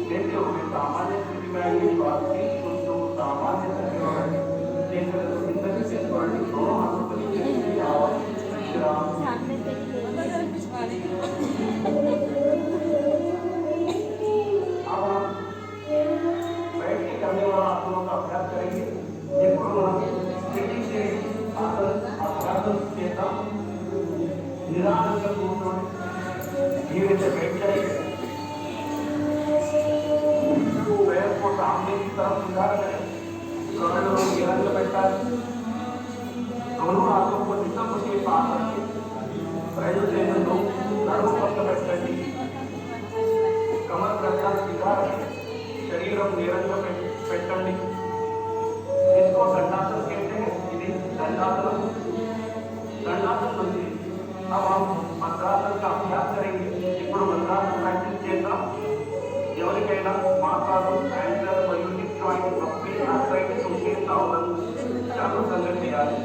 देखते हुए सामान्य स्थिति में आएंगे श्वास की तो सामान्य स्थिति में दोनों हाथों को नीचे रखिए और विश्राम अब हम बैठ के करने वाला आसनों का अभ्यास करेंगे। जिसको हम स्थिति से आसन के साथ निराश धीरे से बैठ जाइए। पैर को सामने की तरफ सीधा करें। निरंतर बैठा है। दोनों हाथों को निकम के पास रखें। पैरों से नड़ों पर बैठ कमर गर्दन सीधा रखें। शरीर और निरंतर పెట్టండి। इसको दंडासन कहते हैं। ఇది दंडासन। दंडासन होती है। अब हम मंत्रासन का अभ्यास करेंगे। ఇప్పుడు मंत्रासन प्रैक्टिस చేద్దాం। ఎవరికైనా మాట్లాడు యాంకర్ మరియు హిప్ జాయింట్ నొప్పి ఆర్థరైటిస్ ఉంటే సావధాन जागरूकता చేయాలి।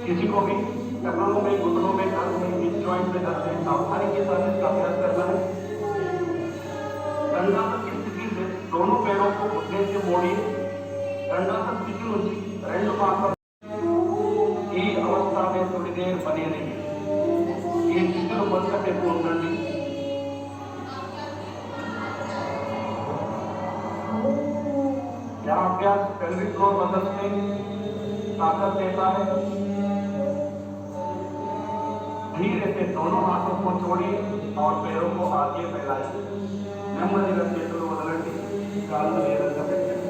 किसी को भी कमरों में घुटनों में दर्द है, हिप जॉइंट में दर्द है, सावधानी के साथ इसका अभ्यास करना है। दंडासन की स्थिति से दोनों पैरों को घुटने से मोड़िए। दंडासन स्थिति నుంచి రెండు మాత్రం ఈ अवस्था में थोड़ी देर बने रहिए। ఈ స్థితిలో కొంతసేపు ఉండండి। यह अभ्यास पेल्विक फ्लोर मसल में ताकत देता है। धीरे से दोनों हाथों को छोड़िए और पैरों को आगे फैलाइए। నెమ్మదిగా చేతులు వదలండి। కాళ్ళు నేరుగా పెట్టండి।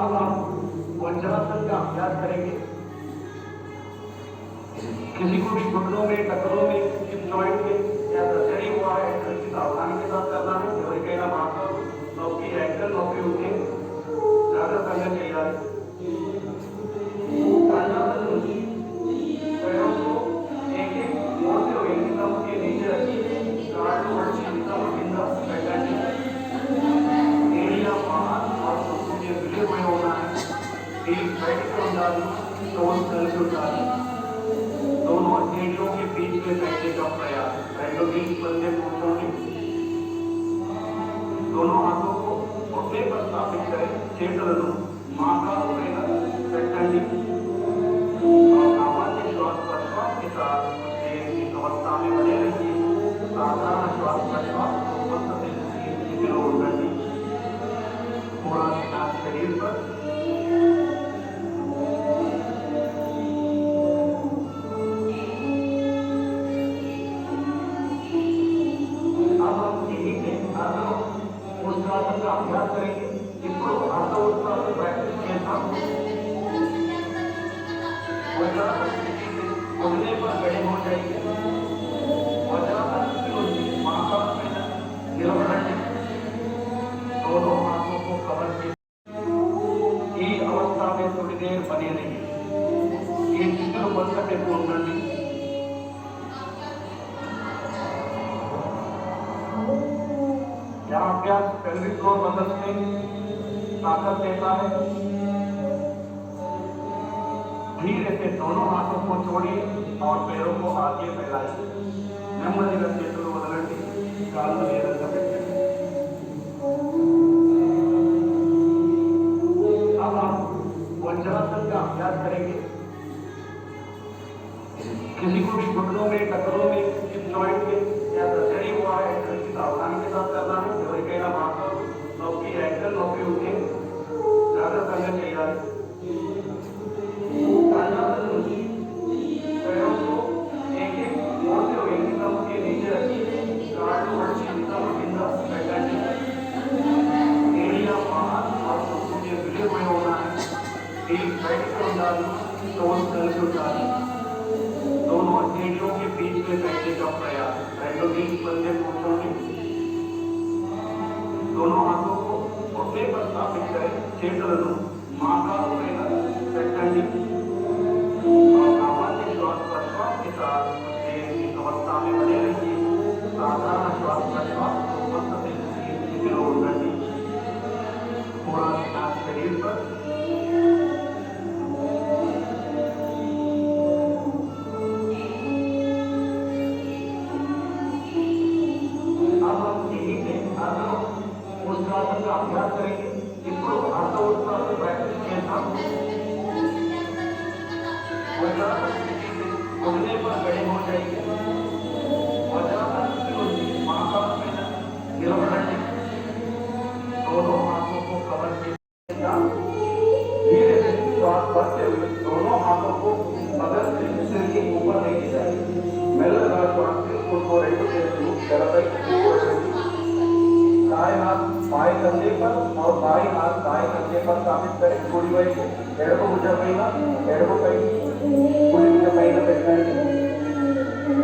अब हम वज्रासन का अभ्यास करेंगे। किसी को भी घुटनों में टखनों में हिप जॉइंट में या सर्जरी हुआ है तो इसकी सावधानी के साथ करना है। ఎవరికైనా మాకు నొప్పి యాంకల్ నొప్పి ఉంటే జాగ్రత్తగా చేయాలి। पैरों को एक एक मोड़ते हुए एकदम के नीचे रखिए। कांधों और एकदम बिंदास बैठने एड़ियां बाहर और मुझे मिले हुए होना है। एक बैठ कर डाली टोन కలిసి ఉండాలి। दोनों एड़ियों के बीच में बैठने का प्रयास। రెండు बीच बंदे కూర్చోండి। दोनों हाथों को घुटने पर स्थापित करें। చేతులను మోకాళ్ళ పైన పెట్టండి और सामान्य श्वास प्रश्वास के साथ कुछ देर की अवस्था में बने रहिए। साधारण श्वास प्रश्वास स्थितिలో ఉండండి। पूरा ध्यान शरीर पर। अब हम यहीं से मुद्रासन का अभ्यास करेंगे। ఇప్పుడు अर्ध उत्तरासन प्रैक्टिस చేద్దాం। वज्रासन घुटने पर खड़े हो जाइए। वज्रासन की माथा में निलबड़ंడి। दोनों हाथों को कमर के ఈ अवस्था में थोड़ी देर बने रहिए। ఈ స్థితిలో కొంతసేపు ఉండండి। यह अभ्यास पेल्विक फ्लोर मसल में ताकत देता है। धीरे से दोनों हाथों को छोड़िए और पैरों को आगे फैलाइए। నెమ్మదిగా చేతులు వదలండి। కాళ్ళు నేరుగా పెట్టండి। अब हम वज्रासन का अभ्यास करेंगे। किसी को भी घुटनों में टखनों में हिप जॉइंट में या सर्जरी हुआ है तो इसकी सावधानी के साथ करना है। ఎవరికైనా మాకు నొప్పి యాంకల్ నొప్పి ఉంటే జాగ్రత్తగా చేయాలి। पैरों को एक एक मोड़ते हुए एकदम के नीचे रखिए। कांधों और एकदम बिंदास बैठने एड़ियां बाहर और मुझे मिले हुए होना है। एक बैठ कर डाली टोन కలిసి ఉండాలి। दोनों एड़ियों के बीच में बैठने का प्रयास। రెండు बीच बंदे కూర్చోండి। दोनों हाथों को घुटने पर स्थापित करें। చేతులను మోకాళ్ళ పైన పెట్టండి और सामान्य श्वास प्रश्वास के साथ कुछ देर की अवस्था में बने रहिए। साधारण श्वास प्रश्वास स्थितिలో ఉండండి। पूरा ध्यान शरीर पर। वज्रासन का अभ्यास करेंगे। ఇప్పుడు अर्धवज्रासन प्रैक्टिस చేద్దాం। वज्रासन घुटने पर खड़े हो जाइए। वज्रासन की महाकाल में निलबड़ने दोनों हाथों को कमर के धीरे से श्वास भरते हुए दोनों हाथों को बगल से सिर के ऊपर लेके जाइए। మెల్లగా श्वास को రెండు చేతులు తెరపై दाएं हाथ बाएं कंधे पर और बाएं हाथ दाएं कंधे पर स्थापित करें। कुడి వైపు ఎడమ భుజం పైన ఎడమపై कुడి భుజం పైన పెట్టండి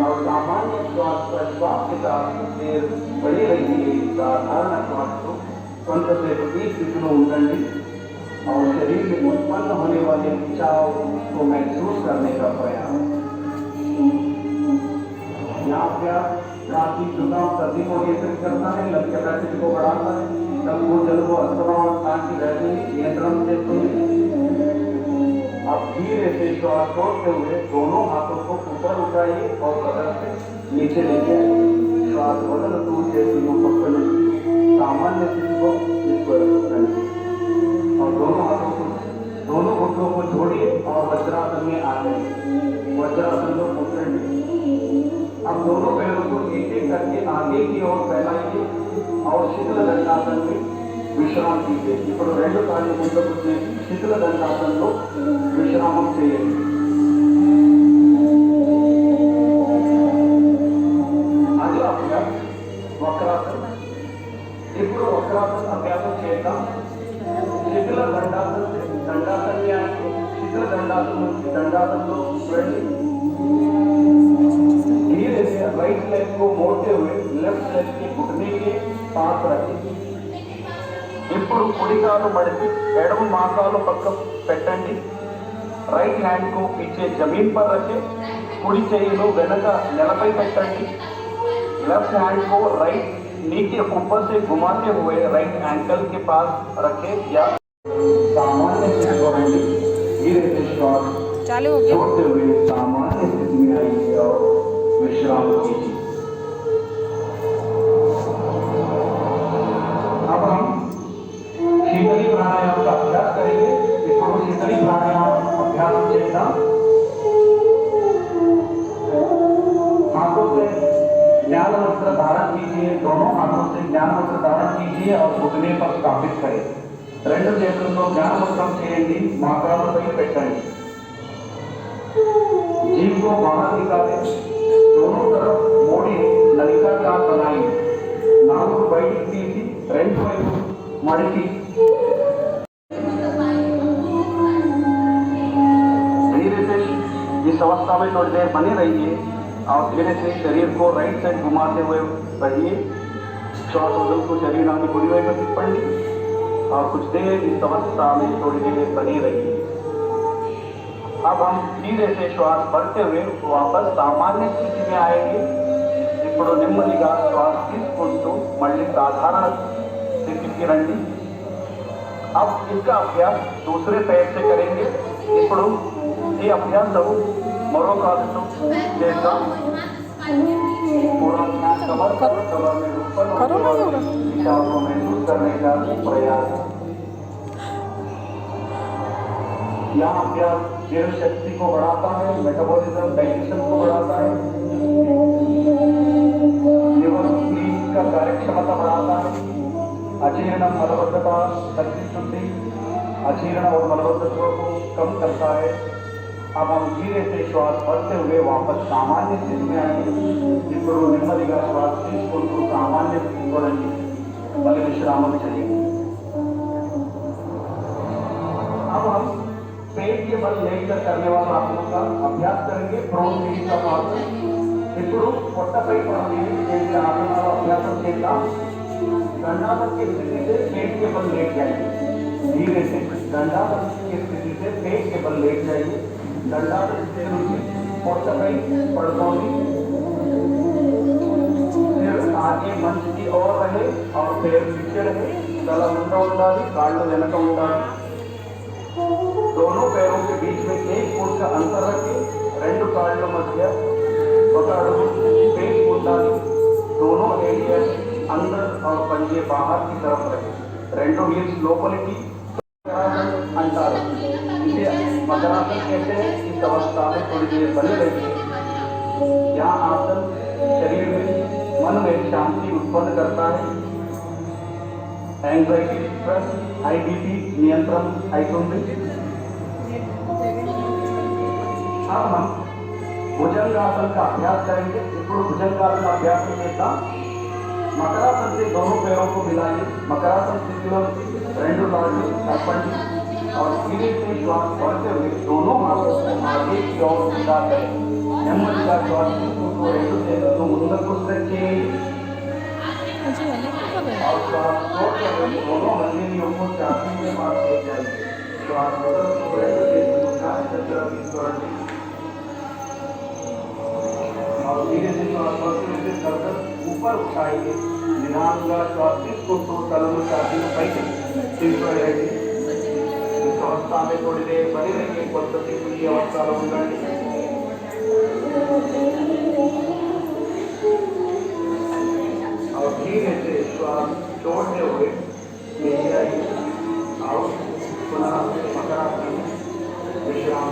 और सामान्य श्वास प्रश्वास के साथ देर बनी रहिए। साधारण श्वास को కొంత సేపు ఈ స్థితిలో ఉండండి और शरीर में उत्पन्न होने वाले खिंचाव को महसूस करने का प्रयास। यहाँ अभ्यास काफी जुकाम सर्दी को नियंत्रित करता है, लंग कैपेसिटी को बढ़ाता है, तब वो जल को अस्थमा और सांस की वैसे नियंत्रण देते हैं। अब धीरे से श्वास छोड़ते हुए दोनों हाथों को ऊपर उठाइए और बदल से नीचे ले जाइए। श्वास बदल दूर चेतनों पकड़ सामान्य स्थिति को करें और दोनों हाथों को दोनों घुटनों को जोड़िए और वज्रासन में आ जाइए। वज्रासन को उतरेंगे। अब दोनों पैरों को एक एक करके आगे की ओर फैलाइए और शीतल दंडासन में विश्राम कीजिए। ఇప్పుడు రెండు కాళ్ళు ముందుకు చేసి శీతల దండాసనంలో విశ్రామం చేయండి। అగలా అభ్యాసం వక్రాసన। ఇప్పుడు వక్రాసన అభ్యాసం చేద్దాం। శీతల दंडासन से दंडासन में आएंगे। शीतल दंडासन से दंडासन लो రండి। धीरे से राइट लेग को मोड़ते हुए लेफ्ट लेग के घुटने के पास रखें। ఇప్పుడు కుడి కాలు మడిచి ఎడమ మోకాలు పక్క పెట్టండి। राइट हैंड को पीछे जमीन पर रखें। कुడి చేయిను వెనక నేలపై పెట్టండి। लेफ्ट हैंड को राइट नी के ऊपर से घुमाते हुए राइट एंकल के पास रखें या सामान्य स्थिति को रहेंगे। धीरे से श्वास चालू हो गया। छोड़ते हुए सामान्य स्थिति में आइए और विश्राम कीजिए। अब हम शीतली प्राणायाम का अभ्यास करेंगे। इसको शीतली प्राणायाम अभ्यास చేద్దాం। हाथों से ज्ञान वस्त्र धारण कीजिए। दोनों हाथों से ज्ञान वस्त्र धारण कीजिए और घुटने पर स्थापित करें। రెండు చేతులతో జ్ఞాన వస్త్రం చేయండి। మోకాళ్ళపై పెట్టండి। जीभ को बाहर निकालें। दोनों तरफ मोड़ी नलिकाकार बनाइए। नाक को बयटिకి తీసి రెండు వైపు మడిచి धीरे से इस अवस्था में थोड़ी देर बने रहिए और धीरे से शरीर को राइट साइड घुमाते हुए रहिए। श्वास को शरीर आगे कुడి వైపు తిప్పండి और कुछ देर इस अवस्था में थोड़ी देर बने रहिए। अब हम धीरे से श्वास भरते हुए वापस सामान्य स्थिति में आएंगे। ఇప్పుడు నెమ్మదిగా శ్వాస తీసుకుంటూ మళ్ళీ సాధారణ స్థితికి రండి। अब इसका अभ्यास दूसरे पैर से करेंगे। ఇప్పుడు ये अभ्यास मरो कालू जैसा पूरा ध्यान कमर में ऊपर विचार को महसूस करने का प्रयास। यहाँ अभ्यास जीर्ण शक्ति को बढ़ाता है, मेटाबॉलिज्म डाइजेशन को बढ़ाता है, लिवर स्प्लीन का कार्यक्षमता बढ़ाता है, अजीर्ण मलबद्धता शक्ति शुद्धि अजीर्ण और मलबद्धता को कम करता है। अब हम धीरे से श्वास भरते हुए वापस सामान्य स्थिति में आएंगे। ఇప్పుడు నెమ్మదిగా శ్వాస తీసుకుంటూ సామాన్య స్థితిలో రండి। మళ్ళీ విశ్రామం చేయండి। अब हम पेट के बल लेकर करने वाला आसनों का अभ्यास करेंगे। प्रोन सीट का आसन। ఇప్పుడు పొట్టపై పడి చేసే ఆసనాల అభ్యాసం చేద్దాం। दंडासन की स्थिति से पेट के बल लेट जाइए। धीरे से दंडासन की स्थिति से पेट के बल लेट जाइए। दंडासन से नीचे పొట్టపై पड़कोनी सिर आगे मंच की ओर रहे और पैर पीछे रहे। तल ముందు ఉండాలి, కాళ్ళు వెనక ఉండాలి। दोनों पैरों के बीच में 1 फुट का अंतर रखें। రెండు కాళ్ళ మధ్య ఒక అడుగు स्पेस ఉండాలి। दोनों एरिया अंदर और पंजे बाहर की तरफ रखें। రెండు హీల్స్ లోపలికి अंटार इसे मकरासन कहते हैं। इस अवस्था में थोड़ी देर बने रहिए। यह आसन शरीर में मन में शांति उत्पन्न करता है। एंजाइटी, स्ट्रेस, हाई बीपी नियंत्रण అవుతుంది। अब हम भुजंगासन का अभ्यास करेंगे। ఇప్పుడు भुजंगासन का अभ्यास చేద్దాం। मकरासन से दोनों पैरों को मिलाइए। मकरासन स्थितिలో రెండు కాళ్ళు కప్పండి और धीरे से श्वास बढ़ते हुए दोनों हाथों को आगे की ओर सीधा करें। నెమ్మదిగా श्वास को రెండు చేతులను ముందుకు स्ट्रेच और श्वास छोड़ते हुए दोनों हथेलियों को छाती के पास ले जाइए। श्वास छोड़ते हुए రెండు చేతులను छाती तरफ తీసుకోండి और धीरे से श्वास बढ़ते हुए गर्दन ऊपर उठाइए। निधानगा श्वास తీసుకుంటూ తలను छाती పైకి తీసుకెళ్ళండి। इस अवस्था में थोड़ी देर बनी रहिए। కొంతసేపు ఈ అవస్థలో ఉండండి। और धीरे से श्वास छोड़ते हुए नीचे आइए और पुनः मकरासन विश्राम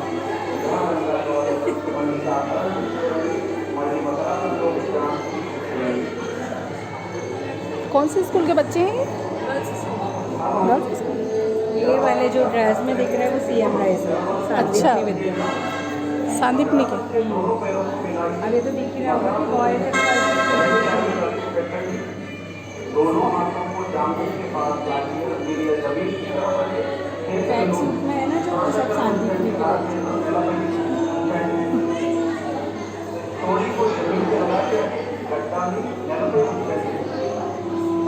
विश्राम। कौन से स्कूल के बच्चे हैं? Girls school. ये वाले जो ड्रेस में दिख रहे हैं वो सीएम राइस है। अच्छा। सांदीपनी के। अभी तो दिख रहा होगा कि बॉयज दोनों हाथों को जांघों के पास लाइए। धीरे जमीन की तरफ रखिए। ट्रैक सूट में है ना जो सब सांदीपनी के थोड़ी को जमीन पे लगा के गट्टा नहीं नेल पे रखिए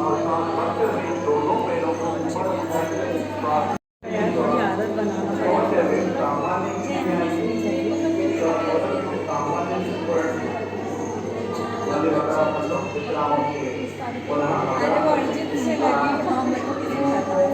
और सांस भरते हुए दोनों पैरों को ऊपर उठाइए। श्वास थोड़ी आदत बनाना छोड़ते हुए सामान्य विश्राम पुनः अरे वो अर्जित से लगी हम लोग को किसी ने बताया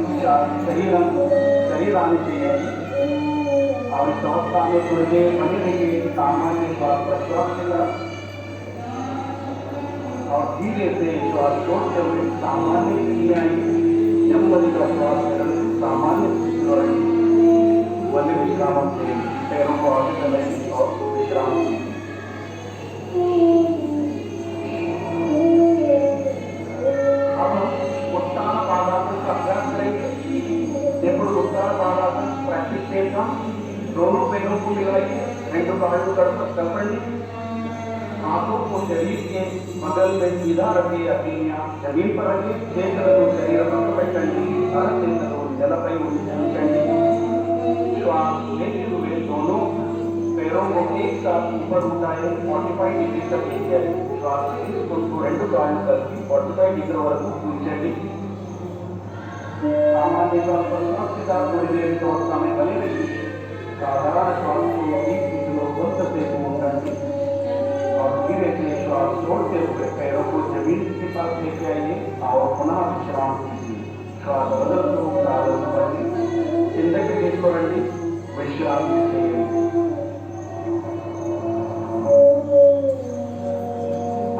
अच्छा शरीराన్ని చేయాలి। और इस अवस्था में थोड़ी देर बनी रहिए। सामान्य श्वास प्रश्वास की तरफ और धीरे से श्वास छोड़ते हुए सामान्य स्थिति आएगी। నెమ్మదిగా श्वास सामान्य स्थितिలో वन्य विश्राम చేయండి। पैरों को आगे चलाइए और विश्राम कीजिए। अब हम उत्तान पादासन का अभ्यास करेंगे। ఇప్పుడు उत्तान पादासन प्रैक्टिस చేద్దాం। दोनों पैरों को मिलाइए। రెండు కాళ్ళు కలపండి। हाथों को शरीर के बगल में सीधा रखिए। हथेलियां जमीन पर रखिए। చేతులను శరీరం పెట్టండి। అరచేతులు నేలపై ఉంచండి। श्वास लेते हुए दोनों पैरों को एक साथ ऊपर उठाए। 45 डिग्री तक ले जाए। श्वास తీసుకుంటూ రెండు కాళ్ళు కలిపి 45 डिग्री వరకు ఉంచండి। सामान्य श्वास प्रश्वास के साथ थोड़ी देर की अवस्था में बने रहिए। साधारण श्वास को एक स्थितिలో కొంతసేపు ఉండండి और धीरे से श्वास छोड़ते हुए पैरों को जमीन के पास लेके आइए और पुनः विश्राम कीजिए। श्वास बदलते हुए प्रारंभ करिए। కిందకి తీసుకోండి। विश्राम कीजिए।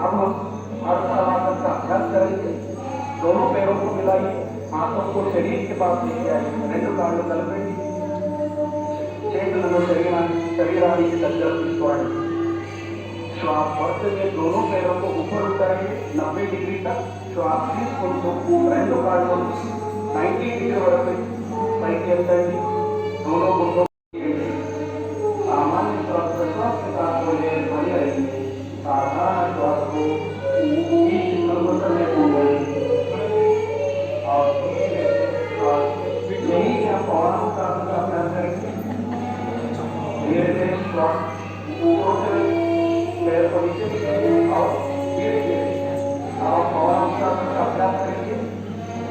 अब हम अर्धहलासन का अभ्यास करेंगे। दोनों पैरों को मिलाइए। हाथों को शरीर के पास लेके आइए। రెండు కాళ్ళు కలపండి। చేతులను శరీరానికి దగ్గర తీసుకోండి। श्वास बढ़ते हुए दोनों पैरों को ऊपर उठाइए। 90 डिग्री तक श्वास తీసుకుంటూ రెండు కాళ్ళు 90 डिग्री వరకు పైకి ఎత్తండి। दोनों को सामान्य दौरान ऊपरों से पैर को नीचे कीजिए और धीरे धीरे आप पवनानुशासन का अभ्यास करेंगे।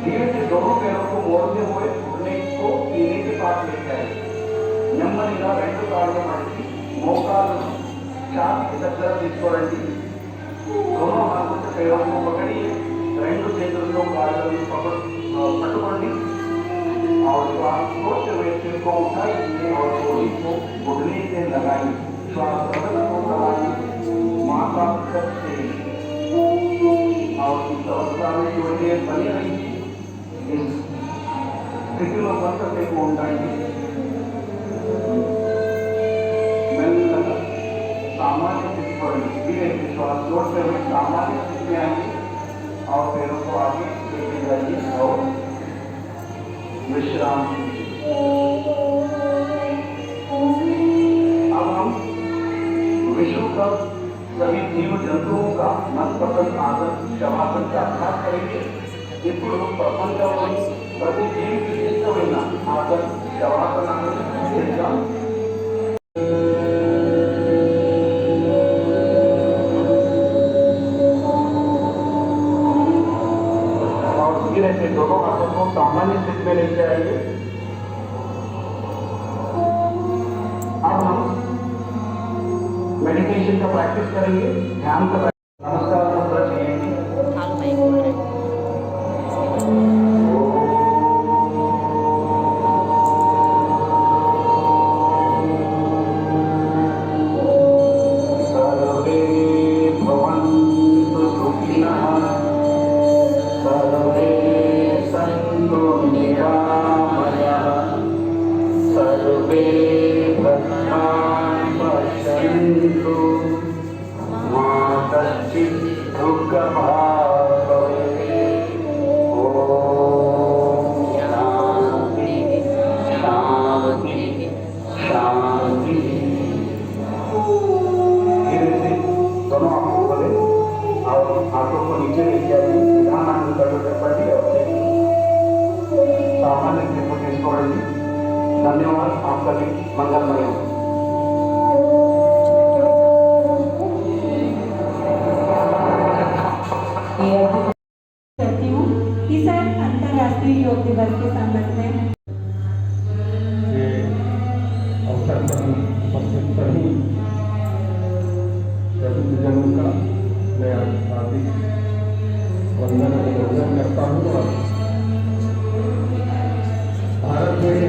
धीरे से दोनों पैरों को मोड़ते हुए घुटने को सीने के पास ले जाएंगे। నెమ్మదిగా రెండు కాళ్ళు మడిచి మోకాళ్ళు छाती దగ్గర తీసుకోరండి। दोनों हाथों से पैरों को पकड़िए, రెండు చేతులతో కాళ్ళను पकड़ोंडी और श्वास छोड़ते हुए सिर को उठाइए और गोली को घुटने से लगाइए। श्वास बदन को लगाइए, माथा तक से और इस अवस्था में थोड़ी देर बने रहिए। इस स्थिति में बंद को उठाइए। मेल्लगा सामान्य स्थिति पर धीरे से श्वास छोड़ते हुए सामान्य स्थिति में आइए और पैरों को आगे लेके जाइए और विश्राम। अब हम विश्व का सभी जीव जंतुओं का मनपसंद आसन शवासन का अभ्यास करेंगे। ఇప్పుడు ప్రపంచంలోని ప్రతి జీవికి ఇష్టమైన ఆసన్ శవాసనాన్ని చేద్దాం। से दोनों हाथों को सामान्य स्थिति में लेके आइए। अब हम मेडिटेशन का प्रैक्टिस करेंगे, ध्यान का नमस्कार मुद्रा चाहिए। सर्वे भवन्तु सुखिनः, सर्वे सर्वे भद्राणि पश्यन्तु मा कश्चित् दुःखभाग् भवेत्। ॐ शान्ति शान्ति शान्ति। धीरे से दोनों आंखों खोले और हाथों को नीचे ले जाइए। ध्यान आंखों कर पड़ी और सामान्य स्थिति को धन्यवाद। आपका दिन मंगलमय हो। करती हूँ कि सर अंतर्राष्ट्रीय योग दिवस के संबंध में अवसर पर उपस्थित सभी जनों का मैं हार्दिक वंदन अभिनंदन करता हूँ। और भारत में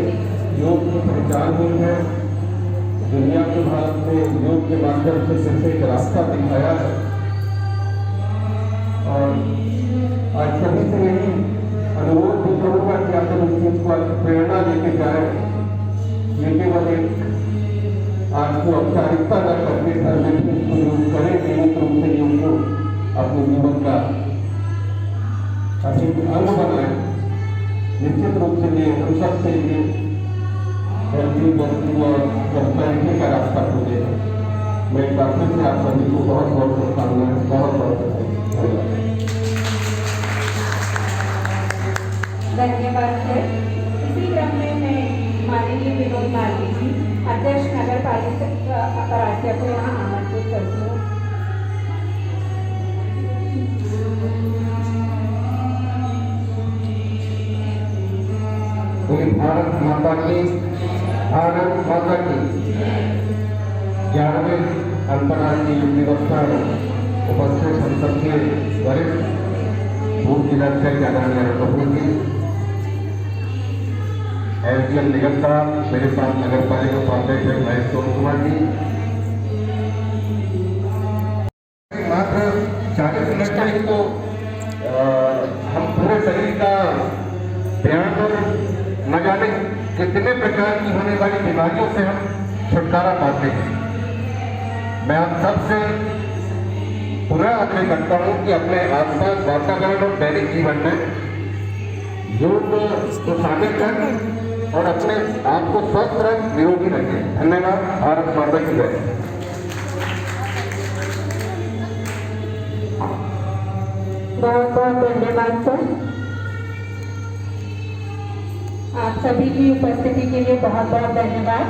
योग की पहचान हुई है, दुनिया को भारत में योग के माध्यम से सिर्फ एक रास्ता दिखाया है। और आज सभी से यही अनुरोध भी करूँगा कि आप इस चीज को प्रेरणा लेके जाए। ये केवल एक आज को औपचारिकता न करके सर्वोच्च इसको योग करें, नियमित रूप से योग को अपने जीवन का अधिक अंग बनाए। निश्चित रूप से ये हम सबसे लिए हेल्थी बॉडी और प्रॉस्पेरिटी का रास्ता खोलेगा। मैं एक बार फिर से आप सभी को बहुत बहुत शुभकामनाएं, बहुत बहुत धन्यवाद। धन्यवाद सर। इसी क्रम में मैं माननीय विनोद मार्गी जी अध्यक्ष नगर पालिका अपराध्य को यहाँ आमंत्रित करती हूँ। भारत माता की, भारत माता की 11वें अंतर्राष्ट्रीय योग दिवस पर उपस्थित हम सबके वरिष्ठ पूर्व जिलाध्यक्ष आदरणीय कपूर जी, एसडीएम निगम का, मेरे साथ नगर पालिका उपाध्यक्ष महेश कुमार जी। मात्र 40 मिनट में तो हम पूरे शरीर का ध्यान और न जाने कितने प्रकार की होने वाली बीमारियों से हम छुटकारा पाते हैं। मैं आप सबसे पुनः आग्रह करता हूँ कि अपने आसपास वातावरण और दैनिक जीवन में योग को शामिल कर और अपने आप को स्वस्थ रख, निरोगी रखें। धन्यवाद। भारत माता की जय। बहुत बहुत धन्यवाद सर। आप सभी की उपस्थिति के लिए बहुत बहुत धन्यवाद।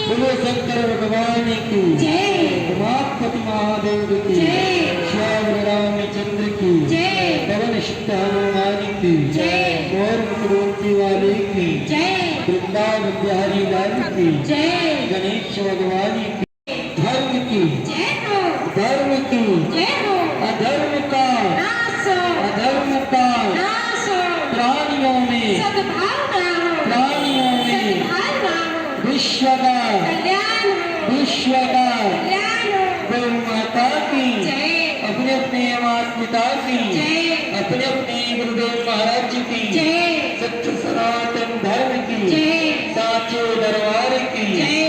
बोलो शंकर भगवान की जय। उमापति महादेव की जय। श्याम रामचंद्र की जय। पवन सुत हनुमान की जय। मोर मुकुटवंती वाले की जय। वृंदावन बिहारी लाल की जय। गणेश भगवान की धर्म की जय हो। धर्म की जय हो। अधर्म का नाश हो। अधर्म का नाश हो। प्राणियों में सद्भावना हो। प्राणियों में सद्भावना हो। विश्व का कल्याण हो। विश्व का कल्याण हो। गौ माता की जय। अपने अपने माता पिता की जय। अपने अपने गुरुदेव महाराज जी की जय। सत्य सनातन धर्म की जय। साचे दरबार की जय।